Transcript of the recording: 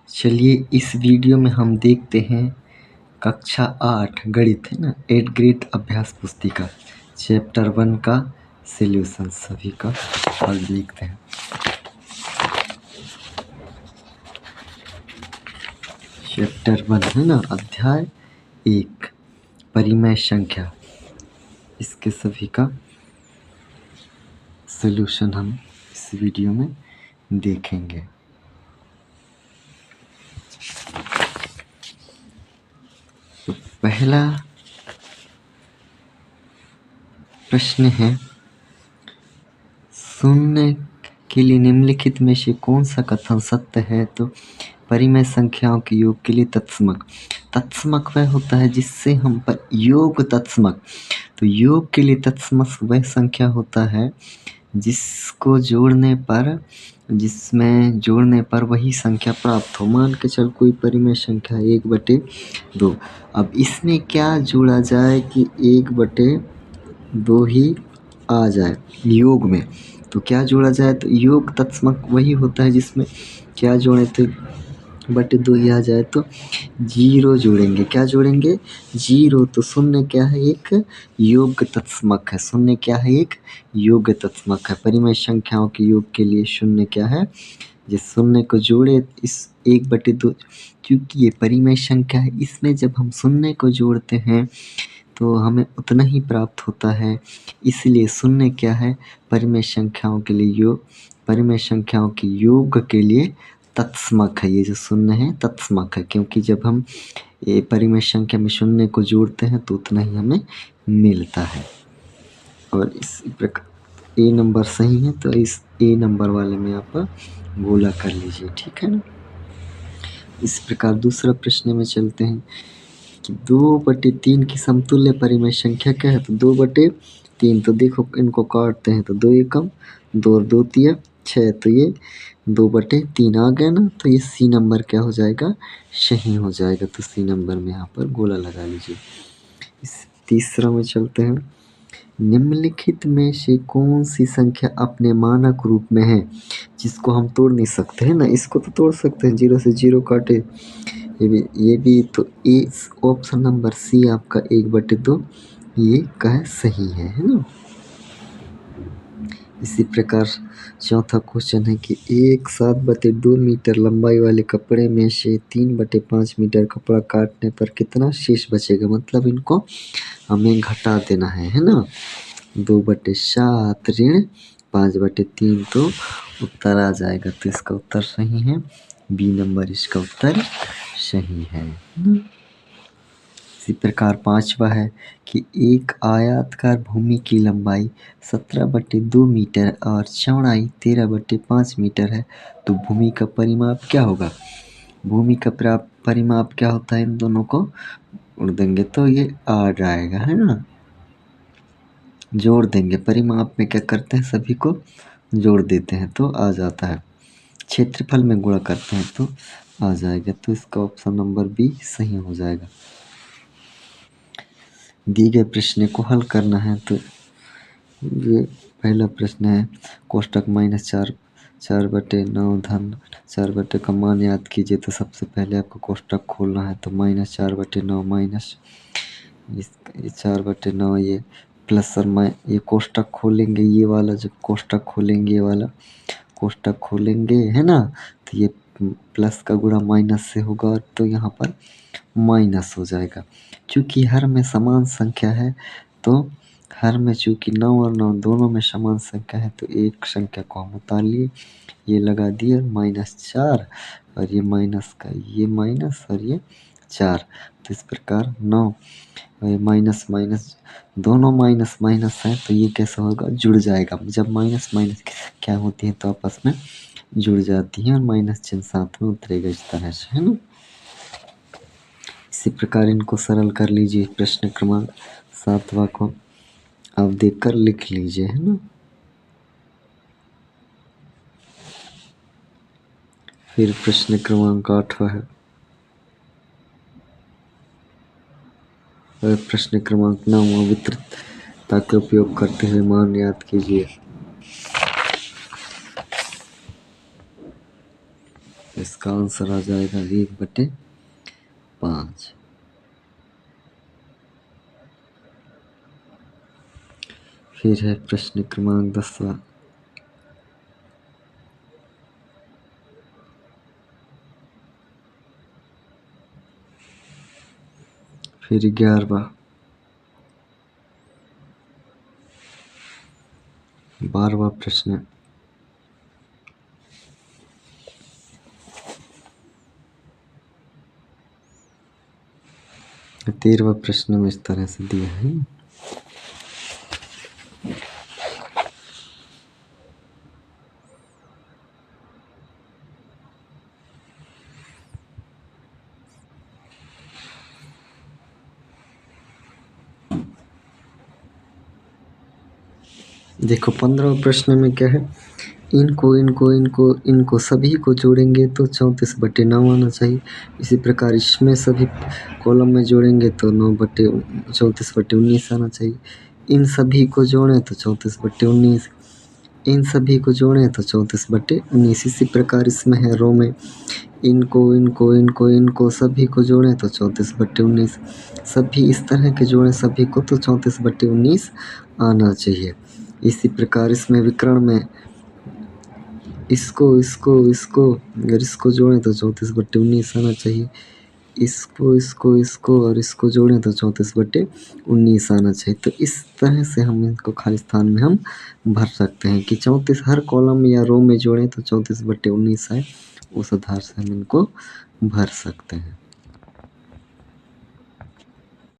चलिए इस वीडियो में हम देखते हैं कक्षा 8 गणित है ना 8th ग्रेड अभ्यास पुस्तिका चैप्टर 1 का सॉल्यूशन सभी का हल देखते हैं। चैप्टर 1 है ना अध्याय 1 परिमेय संख्या, इसके सभी का सॉल्यूशन हम इस वीडियो में देखेंगे। तो पहला प्रश्न है, शून्य के लिए निम्नलिखित में से कौन सा कथन सत्य है? तो परिमेय संख्याओं के योग के लिए तत्समक वह होता है जिससे हम पर योग तत्समक, तो योग के लिए तत्समक वह संख्या होता है जिसको जिसमें जोड़ने पर वही संख्या प्राप्त हो। मान के चल कोई परिमेय संख्या 1/2, अब इसमें क्या जोड़ा जाए कि 1/2 ही आ जाए योग में, तो क्या जोड़ा जाए? तो योग तत्समक वही होता है जिसमें क्या जोड़े तो 2 ही आ जाए, तो 0 जोड़ेंगे। क्या जोड़ेंगे? 0। तो शून्य क्या है? एक योग तत्समक है। शून्य क्या है? एक योग तत्समक है। परिमेय संख्याओं के योग के लिए शून्य क्या है? जिस शून्य को जोड़े इस 1/2, क्योंकि ये परिमेय संख्या है, इसमें जब हम शून्य को जोड़ते हैं तो हमें उतना ही प्राप्त होता है। इसलिए शून्य क्या है? परिमेय संख्याओं के लिए योग, परिमेय संख्याओं के योग के लिए तत्समक है। ये जो शून्य है तत्समक है, क्योंकि जब हम ये परिमेय संख्या में शून्य को जोड़ते हैं तो उतना ही हमें मिलता है। और इस प्रकार ए नंबर सही है, तो इस ए नंबर वाले में आप गोला कर लीजिए, ठीक है ना। इस प्रकार दूसरा प्रश्न में चलते हैं कि 2/3 की समतुल्य परिमेय संख्या क्या है? तो 2/3, तो देखो इनको काटते हैं तो 2 एकम 2 और 2 तिया 6, तो ये 2/3 आ गया ना, तो ये सी नंबर क्या हो जाएगा? सही हो जाएगा। तो सी नंबर में यहाँ पर गोला लगा लीजिए। इस तीसरा में चलते हैं, निम्नलिखित में से कौन सी संख्या अपने मानक रूप में है जिसको हम तोड़ नहीं सकते, है ना। इसको तो तोड़ सकते हैं, 0 से 0 काटे, ये भी तो ए ऑप्शन नंबर सी आपका 1/2 ये का सही है ना। इसी प्रकार चौथा क्वेश्चन है कि 7/2 मीटर लंबाई वाले कपड़े में से 3/5 मीटर कपड़ा काटने पर कितना शेष बचेगा? मतलब इनको हमें घटा देना है ना। 2/7 ऋण 5/3, तो उत्तर आ जाएगा। तो इसका उत्तर सही है, बी नंबर इसका उत्तर सही है। इसी प्रकार पांचवा है कि एक आयताकार भूमि की लंबाई 17/2 मीटर और चौड़ाई 13/5 मीटर है, तो भूमि का परिमाप क्या होगा? भूमि का परिमाप क्या होता है? इन दोनों को उड़ देंगे तो ये आ जाएगा, है ना। जोड़ देंगे, परिमाप में क्या करते हैं? सभी को जोड़ देते हैं तो आ जाता है। क्षेत्रफल में गुणा करते हैं तो आ जाएगा। तो इसका ऑप्शन नंबर बी सही हो जाएगा। दिए गए प्रश्न को हल करना है, तो ये पहला प्रश्न है, कोष्टक -4/9 धन 4 का मान याद कीजिए। तो सबसे पहले आपको कोष्टक खोलना है, तो -4/9 माइनस 4/9, ये प्लस और ये कोष्टक खोलेंगे, ये वाला जब कोष्टक खोलेंगे, ये वाला कोष्टक खोलेंगे, है ना, तो ये प्लस का गुणा माइनस से होगा, तो यहाँ पर माइनस हो जाएगा। क्योंकि हर में समान संख्या है, तो हर में चूँकि 9 और 9 दोनों में समान संख्या है, तो एक संख्या को हम उतार लिए, ये लगा दिए -4, और ये माइनस का ये माइनस और ये 4, तो इस प्रकार 9 और माइनस माइनस दोनों माइनस माइनस है, तो ये कैसा होगा? जुड़ जाएगा। जब माइनस माइनस क्या होती है तो आपस में जुड़ जाती हैं और माइनस चिन्ह साथ में उतरेगा, इस तरह से, है ना। इसी प्रकार इनको सरल कर लीजिए। प्रश्न क्रमांक 7वां को आप देखकर लिख लीजिए, है ना। फिर प्रश्न क्रमांक 8वां है, और प्रश्न क्रमांक 9वां, वितरितता का उपयोग करते हुए मान याद कीजिए। इसका आंसर आ जाएगा 1/5। फिर है प्रश्न क्रमांक 10वां। फिर 11वां, 12वां प्रश्न, 13वां प्रश्न में इस तरह से दिया है। देखो 15वें प्रश्न में क्या है, इनको सभी को जोड़ेंगे तो 34/9 आना चाहिए। इसी प्रकार इसमें सभी कॉलम में जोड़ेंगे तो 34/19 आना चाहिए। इन सभी को जोड़ें तो 34/19, इन सभी को जोड़ें तो 34/19। इसी प्रकार इसमें है रो में, इनको सभी को जोड़ें तो 34/19, सभी इस तरह के जोड़ें सभी को तो 34/19 आना चाहिए। इसी प्रकार इसमें विकर्ण में इसको अगर इसको जोड़ें तो 34/19 आना चाहिए। इसको और इसको जोड़ें तो 34/19 आना चाहिए। तो इस तरह से हम इनको खाली स्थान में हम भर सकते हैं कि 34 हर कॉलम या रो में जोड़ें तो 34/19 आए, उस आधार से हम इनको भर सकते हैं।